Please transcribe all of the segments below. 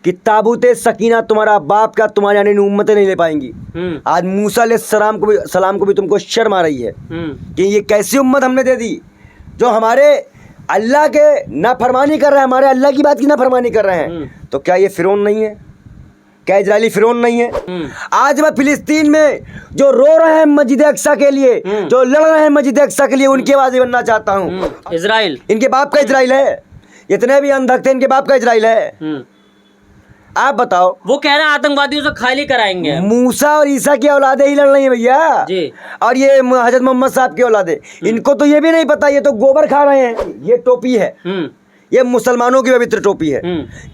कि ताबूते सकीना तुम्हारा बाप का तुम्हारे यानी उम्मतें नहीं ले पाएंगी। आज मूसा अलैहिस्सलाम को भी तुमको शर्म आ रही है कि ये कैसी उम्मत हमने दे दी जो हमारे अल्लाह के नाफरमानी कर रहे हैं, हमारे अल्लाह की बात की नाफरमानी कर रहे हैं। तो क्या ये फिरौन नहीं है? क्या इजरायली फिरौन नहीं है? आज मैं फिलिस्तीन में जो रो रहे हैं मस्जिद अक्सा के लिए, जो लड़ रहे हैं मस्जिद अक्सा के लिए, उनकी आवाज़ बनना चाहता हूँ। इजराइल इनके बाप का इजराइल है, इतने भी अंधक थे, इनके बाप का इजराइल है। आप बताओ। वो कह रहे हैं आतंकवादियों से खाली कराएंगे। मूसा और ईसा की औलादे ही लड़ रही है भैया जी। और ये हजरत मोहम्मद साहब की औलादे, इनको तो ये भी नहीं पता, ये तो गोबर खा रहे हैं। ये टोपी है, ये मुसलमानों की पवित्र टोपी है।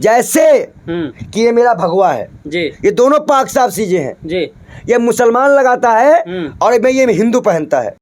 जैसे कि ये मेरा भगवा है जी, ये दोनों पाक साफ चीजें हैं जी। ये मुसलमान लगाता है और ये हिंदू पहनता है।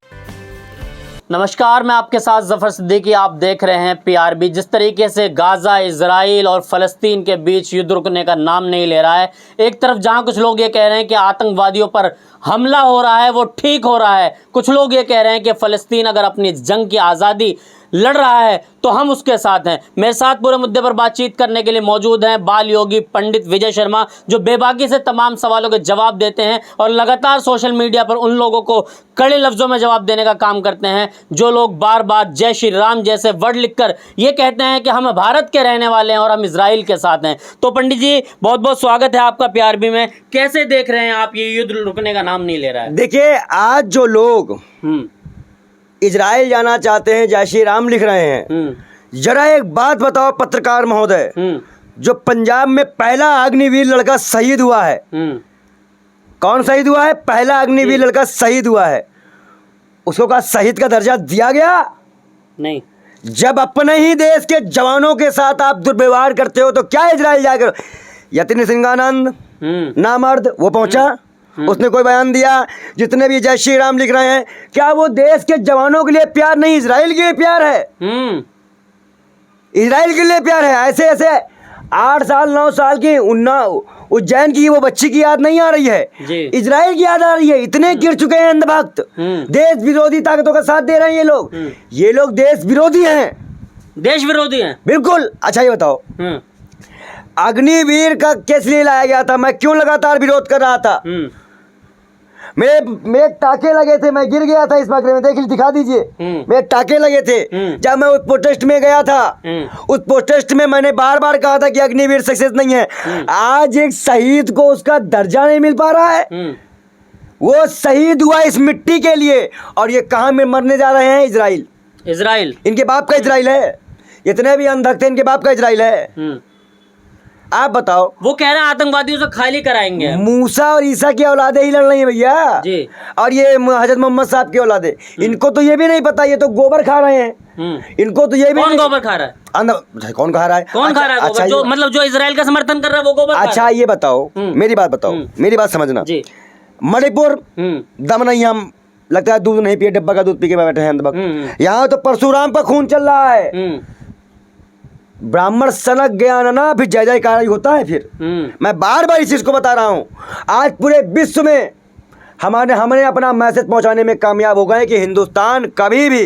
नमस्कार, मैं आपके साथ जफर सिद्दीकी। आप देख रहे हैं PRB। जिस तरीके से गाज़ा, इजराइल और फ़लस्तीन के बीच युद्ध रुकने का नाम नहीं ले रहा है, एक तरफ जहां कुछ लोग ये कह रहे हैं कि आतंकवादियों पर हमला हो रहा है वो ठीक हो रहा है, कुछ लोग ये कह रहे हैं कि फ़लस्तीन अगर अपनी जंग की आज़ादी लड़ रहा है तो हम उसके साथ हैं। मेरे साथ पूरे मुद्दे पर बातचीत करने के लिए मौजूद हैं बाल योगी पंडित विजय शर्मा, जो बेबाकी से तमाम सवालों के जवाब देते हैं और लगातार सोशल मीडिया पर उन लोगों को कड़े लफ्ज़ों में जवाब देने का काम करते हैं जो लोग बार बार जय श्री राम जैसे वर्ड लिखकर ये कहते हैं कि हम भारत के रहने वाले हैं और हम इजराइल के साथ हैं। तो पंडित जी, बहुत बहुत स्वागत है आपका PRB में। कैसे देख रहे हैं आप, ये युद्ध रुकने का नाम नहीं ले रहा है? देखिए, आज जो लोग इजराइल जाना चाहते हैं, जय श्री राम लिख रहे हैं, जरा एक बात बताओ पत्रकार महोदय, जो पंजाब में पहला अग्निवीर लड़का शहीद हुआ है, कौन शहीद हुआ है? पहला अग्निवीर लड़का शहीद हुआ है, उसको क्या शहीद का दर्जा दिया गया? नहीं। जब अपने ही देश के जवानों के साथ आप दुर्व्यवहार करते हो तो क्या इजराइल जाकर? यतिन सिंहानंद नामर्द वो पहुंचा, उसने कोई बयान दिया? जितने भी जय श्री राम लिख रहे हैं, क्या वो देश के जवानों के लिए प्यार नहीं, इजराइल के लिए प्यार है? इजराइल के लिए प्यार है। ऐसे ऐसे 8 साल 9 साल की उज्जैन की वो बच्ची की याद नहीं आ रही है, इजराइल की याद आ रही है। इतने गिर चुके हैं अंधभक्त, देश विरोधी ताकतों का साथ दे रहे हैं ये लोग देश विरोधी हैं, देश विरोधी हैं बिल्कुल। अच्छा ये बताओ, अग्निवीर का किस लिए लाया गया था? मैं क्यों लगातार विरोध कर रहा था? मेरे टाके लगे थे, मैं गिर गया था इस बकरे में, देख लीजिए, दिखा दीजिए, मेरे टाके लगे थे जब मैं उस प्रोटेस्ट में गया था। उस प्रोटेस्ट में मैंने बार बार कहा था कि अग्निवीर सक्सेस नहीं है। आज एक शहीद को उसका दर्जा नहीं मिल पा रहा है। वो शहीद हुआ इस मिट्टी के लिए, और ये कहाँ में मरने जा रहे हैं? इजराइल। इनके बाप का इजराइल है, इतने भी अंधक थे, इनके बाप का इजराइल है। आप बताओ। वो कह रहे हैं आतंकवादियों से खाली कराएंगे। मूसा और ईसा की औलादे ही लड़ रही है भैया जी। और ये हजरत मोहम्मद साहब की औलादे, इनको तो ये भी नहीं पता, ये तो गोबर खा रहे हैं। इनको तो ये भी कौन गोबर खा रहा है? कौन खा रहा है? कौन खा रहा है? अच्छा, जो मतलब जो इजराइल का समर्थन कर रहा है वो गोबर। अच्छा ये बताओ, मेरी बात बताओ, मेरी बात समझना जी। मणिपुर दम नहीं, हम लगता है दूध नहीं पिए, डब्बा का दूध पी के बैठे हैं। यहाँ तो परशुराम का खून चल रहा है। ब्राह्मण सनक गया ना, फिर जय जयकार होता है। फिर मैं बार बार इस चीज को बता रहा हूं। आज पूरे विश्व में हमने अपना मैसेज पहुंचाने में कामयाब हो गए कि हिंदुस्तान कभी भी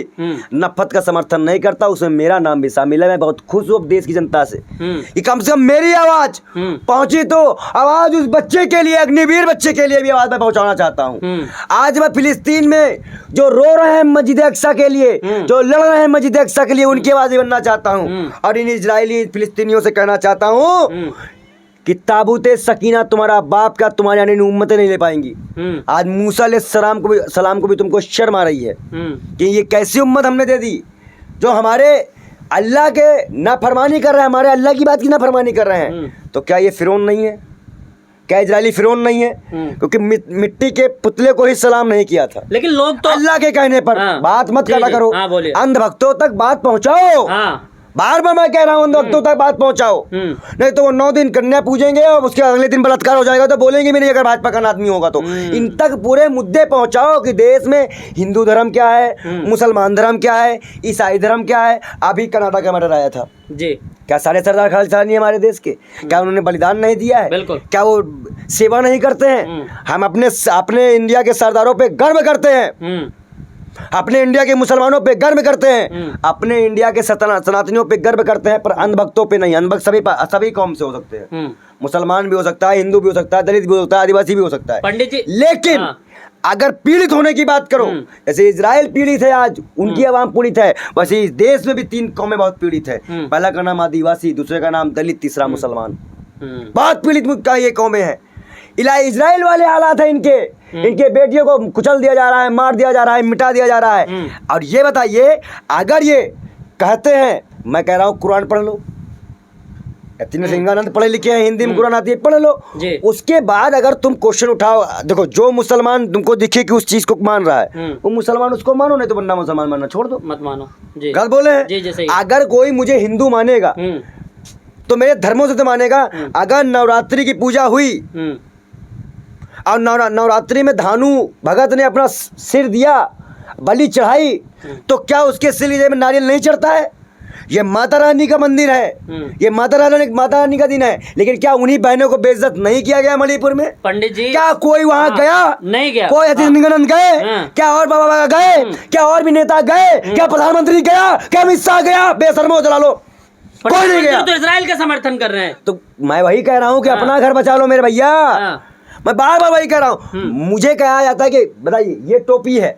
नफरत का समर्थन नहीं करता, उसमें मेरा नाम भी शामिल है। मैं बहुत खुश हूँ देश की जनता से कि कम से कम मेरी आवाज पहुंची, तो आवाज उस बच्चे के लिए, अग्निवीर बच्चे के लिए भी आवाज मैं पहुंचाना चाहता हूँ। आज मैं फिलिस्तीन में जो रो रहे हैं मस्जिद अक्सा के लिए, जो लड़ रहे हैं मस्जिद अक्सा के लिए, उनकी आवाज बनना चाहता हूँ। और इन इजरायली फिलिस्तीनियों से कहना चाहता हूँ कि ताबूते सकीना तुम्हारा बाप का तुम्हारे यानी उम्मतें नहीं ले पाएंगी। आज मूसा अलैहिस्सलाम को भी तुमको शर्म आ रही है कि ये कैसी उम्मत हमने दे दी जो हमारे अल्लाह के नाफरमानी कर रहे हैं, हमारे अल्लाह की बात की नाफरमानी कर रहे हैं। तो क्या ये फिरौन नहीं है? क्या इजरायली फिरौन नहीं है? क्योंकि मिट्टी के पुतले को ही सलाम नहीं किया था। लेकिन लोग तो अल्लाह के कहने पर बात मत करा करो, अंधभक्तों तक बात पहुंचाओ। बार बार मैं कह रहा हूँ उन वक्तों तक बात पहुंचाओ, नहीं तो वो 9 दिन कन्या पूजेंगे और उसके अगले दिन बलात्कार हो जाएगा तो बोलेंगे भी नहीं अगर भाजपा का आदमी होगा तो। इन तक पूरे मुद्दे पहुंचाओ कि देश में हिंदू धर्म क्या है, मुसलमान धर्म क्या है, ईसाई धर्म क्या है। अभी कर्नाटक का मर्डर आया था जी, क्या सारे सरदार खालिस्तान नहीं हमारे देश के? क्या उन्होंने बलिदान नहीं दिया है? बिल्कुल। क्या वो सेवा नहीं करते हैं? हम अपने इंडिया के सरदारों पे गर्व करते हैं। अपने इंडिया के मुसलमानों पे गर्व करते हैं, अपने इंडिया के सनातनियों पे गर्व करते हैं, पर अंधभक्तों पे नहीं। अंधभक्त सभी कौम से हो सकते हैं, मुसलमान भी हो सकता है, हिंदू भी हो सकता है, दलित भी हो सकता है, आदिवासी भी हो सकता है पंडित जी। लेकिन अगर पीड़ित होने की बात करो, जैसे इजराइल पीड़ित है, आज उनकी आवाम पीड़ित है, वैसे इस देश में भी 3 कौमें बहुत पीड़ित है। पहला का नाम आदिवासी, दूसरे का नाम दलित, तीसरा मुसलमान। बहुत पीड़ित का ये कौमें हैं। इजराइल वाले हालात है इनके बेटियों को कुचल दिया जा रहा है, मार दिया जा रहा है, मिटा दिया जा रहा है। और ये बताइए, अगर ये कहते हैं, मैं कह रहा हूँ कुरान पढ़ लो, तीन सिंहानंद पढ़े लिखे हैं, हिंदी में कुरान आती है, पढ़ लो। उसके बाद अगर तुम क्वेश्चन उठाओ, देखो जो मुसलमान तुमको दिखे कि उस चीज को मान रहा है, वो मुसलमान उसको मानो, नहीं तो बन्ना मुसलमान मानना छोड़ दो, मत मानो। गलत बोले हैं। अगर कोई मुझे हिंदू मानेगा तो मेरे धर्मों से तो मानेगा। अगर नवरात्रि की पूजा हुई और नवरात्रि में धानु भगत ने अपना सिर दिया, बलि चढ़ाई, तो क्या उसके सिर में नारियल नहीं चढ़ता है? ये माता रानी का मंदिर है, ये माता रानी का दिन है, लेकिन क्या उन्हीं बहनों को बेइज्जत नहीं किया गया मणिपुर में? पंडित जी, क्या कोई वहां गया? नहीं गया। कोई निगनंद गए? क्या और बाबा गए? क्या और भी नेता गए? क्या प्रधानमंत्री गया? क्या अमित शाह गया? बेशर्मो चला लो, कोई नहीं गया। तो इजराइल का समर्थन कर रहे हैं। तो मैं वही कह रहा हूँ कि अपना घर बचा लो मेरे भैया। मैं बार बार वही कह रहा हूँ। मुझे कहा जाता है कि बताइए, ये टोपी है,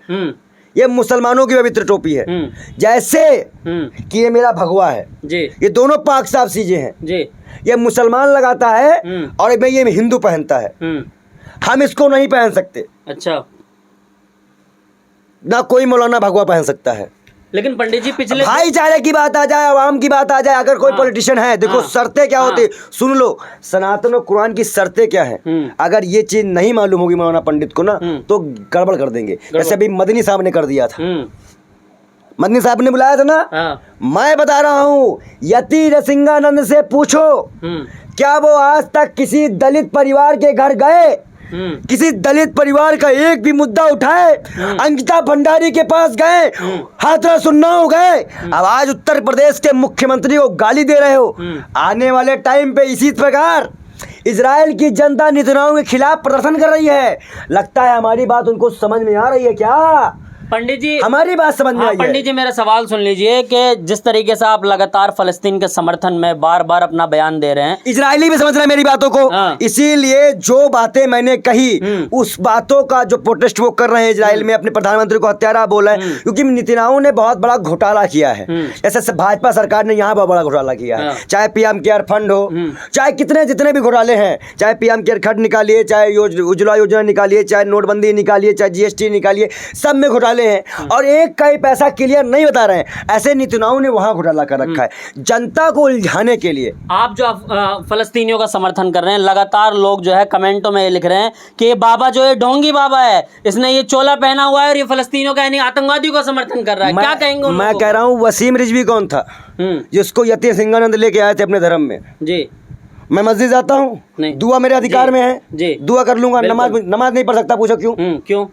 ये मुसलमानों की पवित्र टोपी है, जैसे कि ये मेरा भगवा है जी, ये दोनों पाक साफ चीजें हैं जी। ये मुसलमान लगाता है और मैं ये हिंदू पहनता है, हम इसको नहीं पहन सकते। अच्छा, ना कोई मौलाना भगवा पहन सकता है। लेकिन पंडित जी, पिछले भाईचारे की बात आ जाए, आवाम की बात आ जाए, अगर कोई पॉलिटिशियन है, देखो शर्तें क्या होती, सुन लो, सनातन और कुरान की शर्तें क्या हैं। अगर ये चीज नहीं मालूम होगी मौलाना पंडित को ना, तो गड़बड़ कर देंगे। जैसे अभी मदनी साहब ने कर दिया था, मदनी साहब ने बुलाया था ना, मैं बता रहा हूँ, यति रसिंगानंद से पूछो, क्या वो आज तक किसी दलित परिवार के घर गए, किसी दलित परिवार का एक भी मुद्दा उठाए? अंकिता भंडारी के पास गए, हाथरा सुन्ना हो गए, अब आज उत्तर प्रदेश के मुख्यमंत्री को गाली दे रहे हो। आने वाले टाइम पे इसी प्रकार इजराइल की जनता नेतन्याहू के खिलाफ प्रदर्शन कर रही है। लगता है हमारी बात उनको समझ में आ रही है क्या? पंडित जी, हमारी बात समझ में आई है? पंडित जी, मेरा सवाल सुन लीजिए कि जिस तरीके से आप लगातार फलस्तीन के समर्थन में बार बार अपना बयान दे रहे हैं, इजरायली भी समझ रहे हैं मेरी बातों को। इसीलिए जो बातें मैंने कही, उस बातों का जो प्रोटेस्ट वो कर रहे हैं इजराइल में, अपने प्रधानमंत्री को हत्यारा बोला है, क्योंकि नेतन्याहू ने बहुत बड़ा घोटाला किया है। जैसे भाजपा सरकार ने यहाँ बहुत बड़ा घोटाला किया है, चाहे पीएम केयर फंड हो, चाहे जितने भी घोटाले हैं, चाहे पीएम केयर फंड निकालिए, चाहे उज्ज्वला योजना निकालिए, चाहे नोटबंदी निकालिए, चाहे जीएसटी निकालिए, सब में घोटाले हैं और एक का ही पैसा क्लियर नहीं बता रहे हैं। ऐसे नेतन्याहू ने वहां घोटाला कर रखा है जनता को उलझाने के लिए। आप जो फलस्तीनियों का समर्थन कर रहे हैं, लगातार लोग जो है कमेंटों में ये लिख रहे हैं कि ये बाबा जो है ढोंगी बाबा है, इसने ये चोला पहना हुआ है और ये फलस्तीनियों का यानी आतंकवादियों का समर्थन कर रहा है। क्या कहेंगे? मैं कह रहा हूँ, वसीम रिजवी कौन था जिसको यति सिंहानंद लेके आए थे अपने धर्म में जी? मैं मस्जिद जाता हूँ, दुआ मेरे अधिकार में है जी, दुआ कर लूंगा। नमाज नहीं पढ़ सकता, पूछो क्यों? क्यों?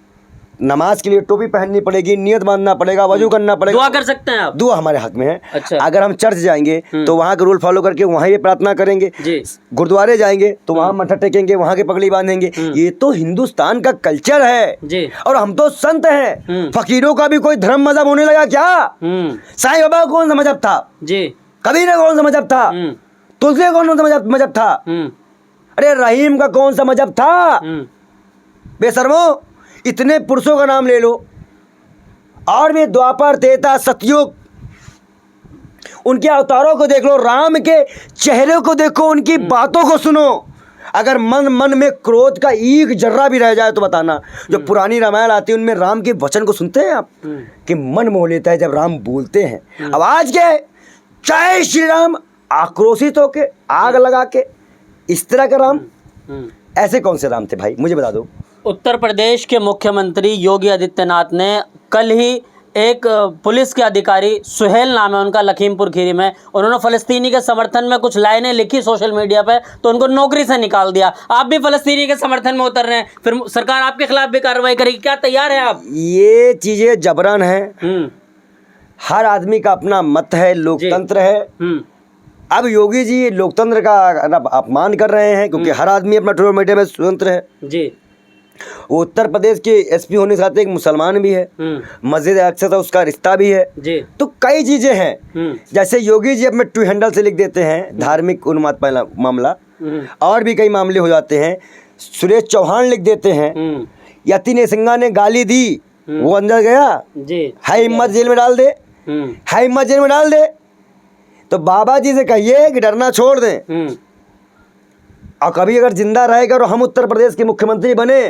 नमाज के लिए टोपी पहननी पड़ेगी, नियत बांधना पड़ेगा, वजू करना पड़ेगा। दुआ कर सकते हैं आप? दुआ हमारे हक में है। अच्छा। अगर हम चर्च जाएंगे तो वहाँ के रूल फॉलो करके वहाँ ये प्रार्थना करेंगे जी। गुरुद्वारे जाएंगे तो वहाँ मत्था टेकेंगे, वहाँ के पगड़ी बांधेंगे। ये तो हिंदुस्तान का कल्चर है जी। और हम तो संत हैं। फकीरों का भी कोई धर्म मजहब होने लगा क्या? साईं बाबा कौन सा मजहब था जी? कबीर कौन सा मजहब था? तुलसी कौन सा मजहब था? अरे रहीम का कौन सा मजहब था? बेशर्मो, इतने पुरुषों का नाम ले लो, और भी द्वापर, त्रेता, सतयुग, उनके अवतारों को देख लो, राम के चेहरे को देखो, उनकी बातों को सुनो। अगर मन में क्रोध का एक जर्रा भी रह जाए तो बताना। जो पुरानी रामायण आती है उनमें राम के वचन को सुनते हैं आप, कि मन मोह लेता है जब राम बोलते हैं। अब आज के चाहे श्री राम आक्रोशित होके आग लगा के, इस तरह का राम, ऐसे कौन से राम थे भाई, मुझे बता दो। उत्तर प्रदेश के मुख्यमंत्री योगी आदित्यनाथ ने कल ही एक पुलिस के अधिकारी, सुहेल नाम है उनका, लखीमपुर खीरी में, उन्होंने फलस्तीनी के समर्थन में कुछ लाइनें लिखी सोशल मीडिया पे, तो उनको नौकरी से निकाल दिया। आप भी फलस्तीनी के समर्थन में उतर रहे हैं, फिर सरकार आपके खिलाफ भी कार्रवाई करेगी, क्या तैयार है आप? ये चीजें जबरन है, हर आदमी का अपना मत है, लोकतंत्र है। अब योगी जी लोकतंत्र का अपमान कर रहे हैं, क्योंकि हर आदमी अपना टोटल मीडिया में स्वतंत्र है जी। वो उत्तर प्रदेश के एसपी होने के साथ एक मुसलमान भी है, मस्जिद अक्सा था उसका रिश्ता भी है जी। तो कई चीजें हैं। जैसे योगी जी अपने ट्विटर हैंडल से लिख देते हैं धार्मिक उन्माद पहला मामला, और भी कई मामले हो जाते हैं। सुरेश चौहान लिख देते हैं, यतिन सिंघा ने गाली दी, वो अंदर गया जी, है हिम्मत जेल में डाल दे, है हिम्मत जेल में डाल दे। तो बाबा जी से कहिए कि डरना छोड़ दें, और कभी अगर जिंदा रहेगा और हम उत्तर प्रदेश के मुख्यमंत्री बने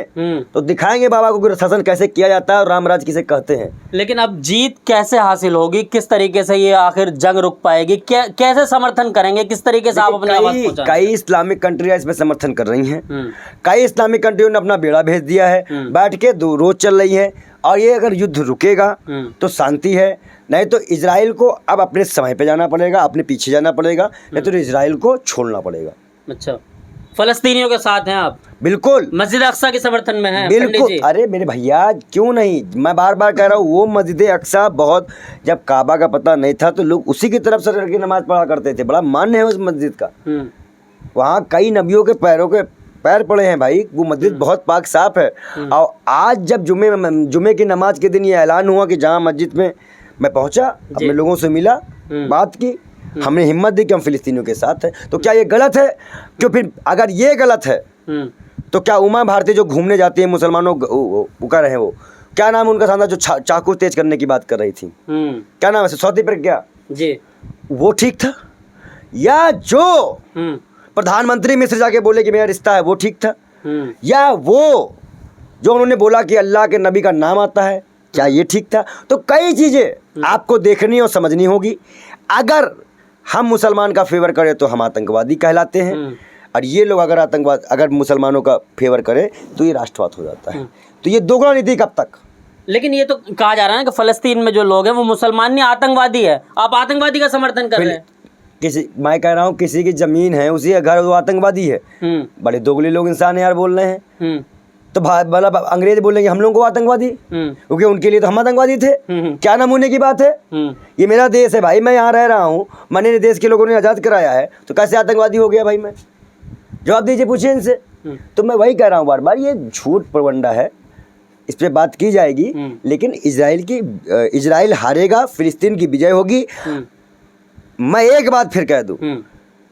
तो दिखाएंगे बाबा को शासन कैसे किया जाता है और रामराज किसे कहते हैं। लेकिन अब जीत कैसे हासिल होगी, किस तरीके से ये आखिर जंग रुक पाएगी, कैसे समर्थन करेंगे, किस तरीके से आप अपने आवाज पहुंचाएंगे? कई इस्लामिक कंट्रियां इसमें समर्थन कर रही हैं, कई इस्लामिक कंट्रियों ने अपना बेड़ा भेज दिया है, बैठ के रोज चल रही है। और ये अगर युद्ध रुकेगा तो शांति है, नहीं तो इजराइल को अब अपने समय पे जाना पड़ेगा, अपने पीछे जाना पड़ेगा, नहीं तो इजराइल को छोड़ना पड़ेगा। अच्छा, फलस्तीनियों के साथ हैं आप? बिल्कुल। मस्जिद अक्सा के समर्थन में हैं? बिल्कुल। अरे मेरे भैया क्यों नहीं, मैं बार बार कह रहा हूँ वो मस्जिद अक्सा बहुत, जब काबा का पता नहीं था तो लोग उसी की तरफ सर करके नमाज पढ़ा करते थे, बड़ा मान्य है उस मस्जिद का। वहाँ कई नबियों के पैरों के पैर पड़े हैं भाई, वो मस्जिद बहुत पाक साफ है। और आज जब जुमे की नमाज के दिन ये ऐलान हुआ कि जहाँ मस्जिद में मैं पहुँचा, अपने लोगों से मिला, बात की, हमने हिम्मत दी कि हम फिलिस्तीनियों के साथ हैं, तो क्या ये गलत है? क्यों फिर अगर ये गलत है तो क्या उमा भारती जो घूमने जाती है मुसलमानों वो कर रहे हैं, वो क्या नाम उनका था जो चाकू तेज करने की बात कर रही थी, क्या नाम है, सौदी प्रज्ञा जी, वो ठीक था? या जो प्रधानमंत्री मिस्र जाके बोले कि मेरा रिश्ता है, वो ठीक था? या वो जो उन्होंने बोला कि अल्लाह के नबी का नाम आता है, क्या ये ठीक था? तो कई चीजें आपको देखनी और समझनी होगी। अगर हम मुसलमान का फेवर करें तो हम आतंकवादी कहलाते हैं, और ये लोग अगर मुसलमानों का फेवर करें तो ये राष्ट्रवाद हो जाता है। तो ये दोगुना नीति कब तक? लेकिन ये तो कहा जा रहा है कि फलस्तीन में जो लोग हैं वो मुसलमान नहीं आतंकवादी है, आप आतंकवादी का समर्थन कर रहे हैं। मैं कह रहा हूँ किसी की जमीन है, उसी का घर, वो आतंकवादी है। बड़े दोगले लोग इंसान यार बोल रहे हैं। तो मतलब अंग्रेज बोलेंगे हम लोगों को आतंकवादी, क्योंकि उनके लिए तो हम आतंकवादी थे। क्या नमूने की बात है? ये मेरा देश है भाई, मैं यहाँ रह रहा हूँ, मैंने देश के लोगों ने आज़ाद कराया है, तो कैसे आतंकवादी हो गया भाई? मैं जवाब दीजिए, पूछिए इनसे। तो मैं वही कह रहा हूँ बार बार, ये झूठ प्रवंडा है, इस पर बात की जाएगी, लेकिन इजराइल हारेगा, फिलिस्तीन की विजय होगी। मैं एक बात फिर कह दूं,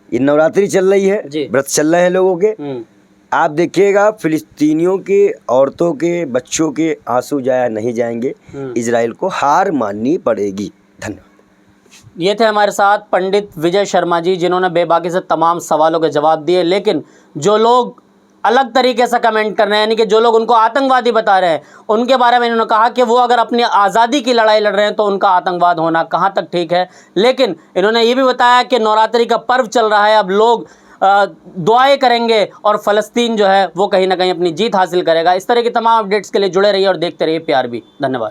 ये नवरात्रि चल रही है, व्रत चल रहे हैं लोगों के, आप देखिएगा फिलिस्तीनियों के, औरतों के, बच्चों के आंसू जाया नहीं जाएंगे, इजराइल को हार माननी पड़ेगी। धन्यवाद। ये थे हमारे साथ पंडित विजय शर्मा जी, जिन्होंने बेबाकी से तमाम सवालों के जवाब दिए। लेकिन जो लोग अलग तरीके से कमेंट कर रहे हैं, यानी कि जो लोग उनको आतंकवादी बता रहे हैं, उनके बारे में इन्होंने कहा कि वो अगर अपनी आज़ादी की लड़ाई लड़ रहे हैं तो उनका आतंकवाद होना कहाँ तक ठीक है। लेकिन इन्होंने ये भी बताया कि नवरात्रि का पर्व चल रहा है, अब लोग दुआएं करेंगे और फ़लस्तीन जो है वो कहीं ना कहीं अपनी जीत हासिल करेगा। इस तरह की तमाम अपडेट्स के लिए जुड़े रहिए और देखते रहिए PRB। धन्यवाद।